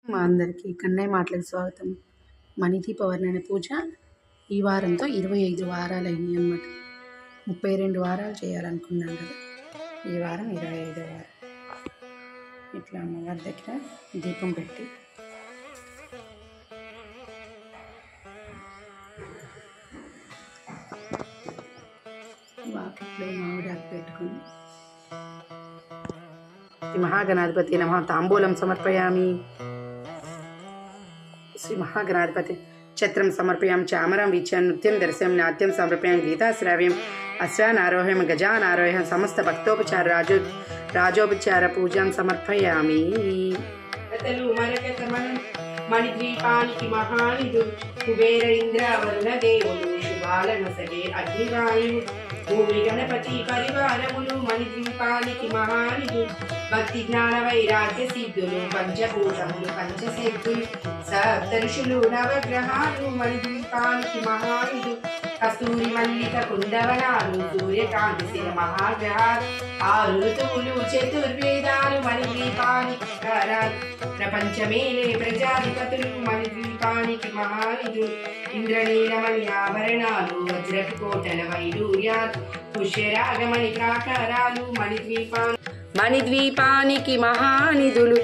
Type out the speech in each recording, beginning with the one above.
మా అందరికీ కన్నయ్య మాటలకు స్వాగతం. మణిదీప వర్ణన పూజ ఈ వారంతో 25 వారాలు అయినాయి అన్నమాట. 32 వారాలు చేయాలనుకున్నాం కదా, ఈ వారం 25వ వారం. ఇట్లా అమ్మవారి దగ్గర దీపం పెట్టి వాకిట్లో మామిడాకు పెట్టుకుని శ్రీ మహాగణాధిపతి నమః తాంబూలం సమర్పయామి. శ్రీ మహాగణాధిపతి ఛత్రం సమర్పయామి. చామరం వీచ్యం నృత్యం దర్శనం నాట్యం సమర్పయామి. గీతాశ్రావ్యం అశ్వానారోహ్యం గజానారోహ్యం సమస్త భక్తోపచార రాజోపచార పూజాం సమర్పయామి. మణిద్వీపానికి మహానిధులు కుబేర ఇంద్ర వరుణ దేవులు శుభాలనొసగే అగ్నివాయు భూమి గణపతి పరివారములు మణిద్వీపానికి మహానిధులు భక్తి జ్ఞాన వైరాగ్య సిద్ధులు పంచభూతములు పంచసిద్ధులు సప్తఋషులు నవగ్రహాలు మణిద్వీపానికి మహానిధులు కస్తూరి మల్లిక కుండవనాలు సూర్యకాంతి శిర మహాగ్రహాలు 6 ఋతువులు చతుర్వేదాలు మణిద్వీపానికి ప్రపంచమేలే ప్రజాధిపతులు మణిద్వీపానికి మహానిధులు ఇంద్రనీలమణి ఆభరణాలు వజ్రపు కోటల వైడూర్యాలు పుష్యరాగమణి ప్రాకారాలు మణిద్వీపానికి మహానిధులు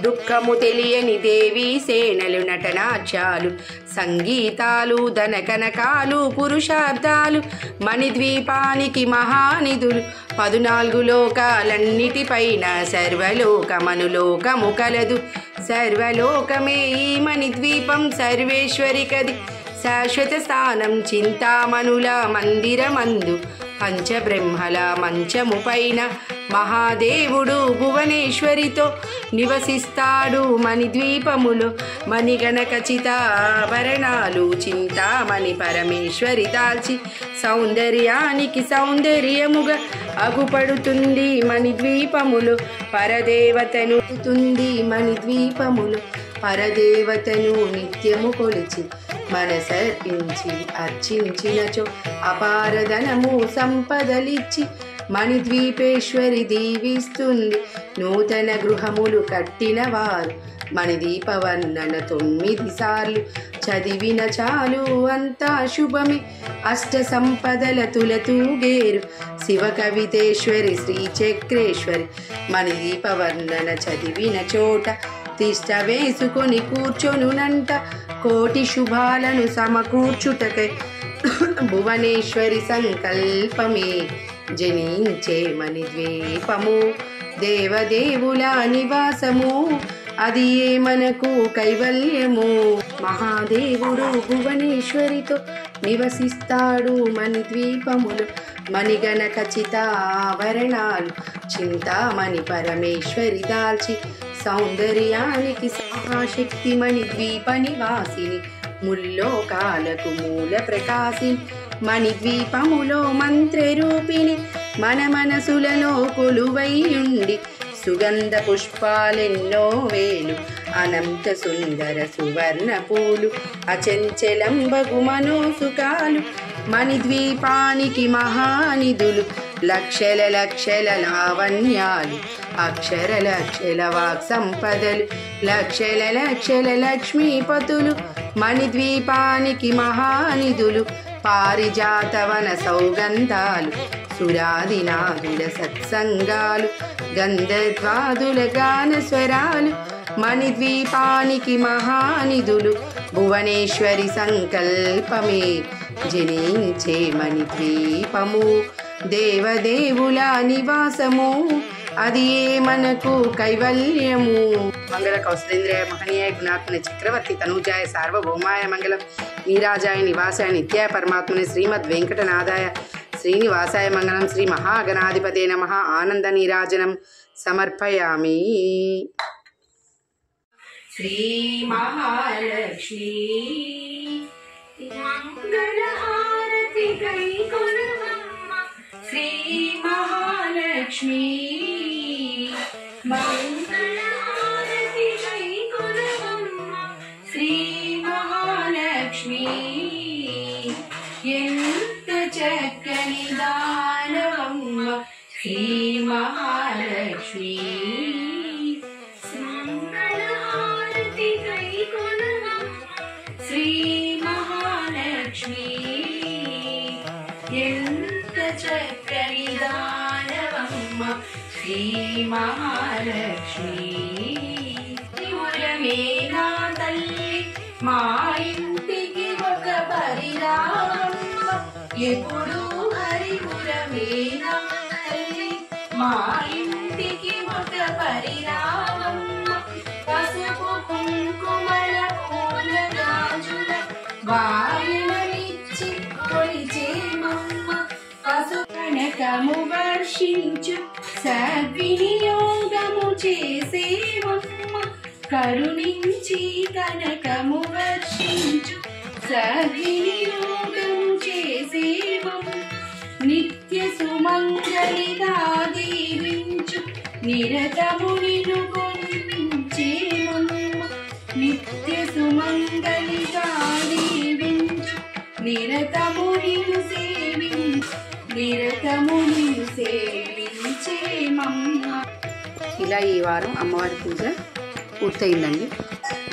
దుఃఖము తెలియని దేవీ సేనలు నటనాట్యాలు సంగీతాలు ధనకనకాలు పురుషార్థాలు మణిద్వీపానికి మహానిధులు 14 లోకాలన్నిటిపైన సర్వలోకమనులోకము కలదు సర్వలోకమే ఈ మణిద్వీపం సర్వేశ్వరికది శాశ్వత స్థానం చింతామణుల మందిరమందు పంచబ్రహ్మల మంచము పైన మహాదేవుడు భువనేశ్వరితో నివసిస్తాడు మణిద్వీపములో మణిగణ ఖచ్చితాభరణాలు చింతామణి పరమేశ్వరి దాల్చి సౌందర్యానికి సౌందర్యముగా అగుపడుతుంది మణిద్వీపములో పరదేవతను మణిద్వీపములో పరదేవతను నిత్యము కొలిచి మనసర్పించి అర్చించినచో అపారధనము సంపదలిచ్చి మణిద్వీపేశ్వరి దీవిస్తుంది నూతన గృహములు కట్టిన వారు మణిదీప వర్ణన 9 సార్లు చదివిన చాలు అంతా శుభమే అష్ట సంపదల తులతూగేరు శివ కవితేశ్వరి శ్రీచక్రేశ్వరి మణిదీప వర్ణన చదివిన చోట తిష్ట వేసుకొని కూర్చొనునంట కోటి శుభాలను సమకూర్చుటకై భువనేశ్వరి సంకల్పమే జనించే మణిద్వీపము దేవదేవుల నివాసము అది ఏ మనకు కైవల్యము మహాదేవుడు భువనేశ్వరితో నివసిస్తాడు మణిద్వీపములు మణిగణ ఖచ్చితాభరణాలు చింతామణి పరమేశ్వరి దాల్చి సౌందర్యానికి మహాశక్తి మణిద్వీప నివాసిని ముల్లోకాలకు మూల ప్రకాశిని మణిద్వీపములో మంత్రరూపిణి మన మనసులలో కొలువైయుండి సుగంధ పుష్పాలెన్నో వేలు అనంత సుందర సువర్ణ పూలు అచంచలంబగు మనోసుకాలు మణిద్వీపానికి మహానిధులు లక్షల లక్షల లావణ్యాలు అక్షర లక్షల వాక్ సంపదలు లక్షల లక్షల లక్ష్మీపతులు మణిద్వీపానికి మహానిధులు పారిజాతవన సౌగంధాలు సురాదినాదుల సత్సంగాలు గంధర్వాదుల గాన స్వరాలు మణిద్వీపానికి మహానిధులు భువనేశ్వరి సంకల్పమే జనించే మణిద్వీపము దేవదేవుల నివాసము అది ఏ మనకు కైవల్యము. మంగళ కౌశలేంద్రియ మహనీయ గుణాత్మని చక్రవర్తి తనూజాయ సార్వభౌమాయ మంగళం నీరాజాయ నివాసాయ నిత్యాయ పరమాత్మని శ్రీమద్ వెంకటనాథాయ శ్రీనివాసాయ మంగళం. శ్రీ మహాగణాధిపతే నమః ఆనంద నీరాజనం సమర్పయామి. శ్రీ మహాలక్ష్మి శ్రీ మహాలక్ష్మి మంగళహారతి కై కొనవమ్మ శ్రీ మహాలక్ష్మి ఎంత చక్కని దానవమ్మ శ్రీ మహాలక్ష్మి మంగళహారతి శ్రీ మహాలక్ష్మి ఎంత చక్కని దానవమ్మ శ్రీ మహాలక్ష్మి నా తల్లి మా ఇంటికి ఒక పరిరామమ్మ ఎప్పుడు హరిపురమేనా తల్లి మా ఇంటికి ఒక పరిరామమ్మ పసుపు కుంకుమల పూల గాజుల వాయనమిచ్చి కొలిచేమమ్మ పసుకనకము వర్షించు సద్వినియోగము చేసేమమ్మ కరుణించి కనకము వర్షించు సద్వినియోగము చేసేమమ్మ నిత్య సుమంగళిగా దీవించు నిరతము నిన్ను కొలిచేమమ్మ నిత్య సుమంగళిగా దీవించు నిరతము నిన్ను సేవించేమమ్మ. ఇలా ఈ వారం అమ్మవారి పూజ పూర్తయిందండి.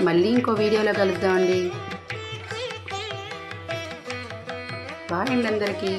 మళ్ళీ ఇంకో వీడియోలో కలుద్దామండి. బాయ్ అండి అందరికీ.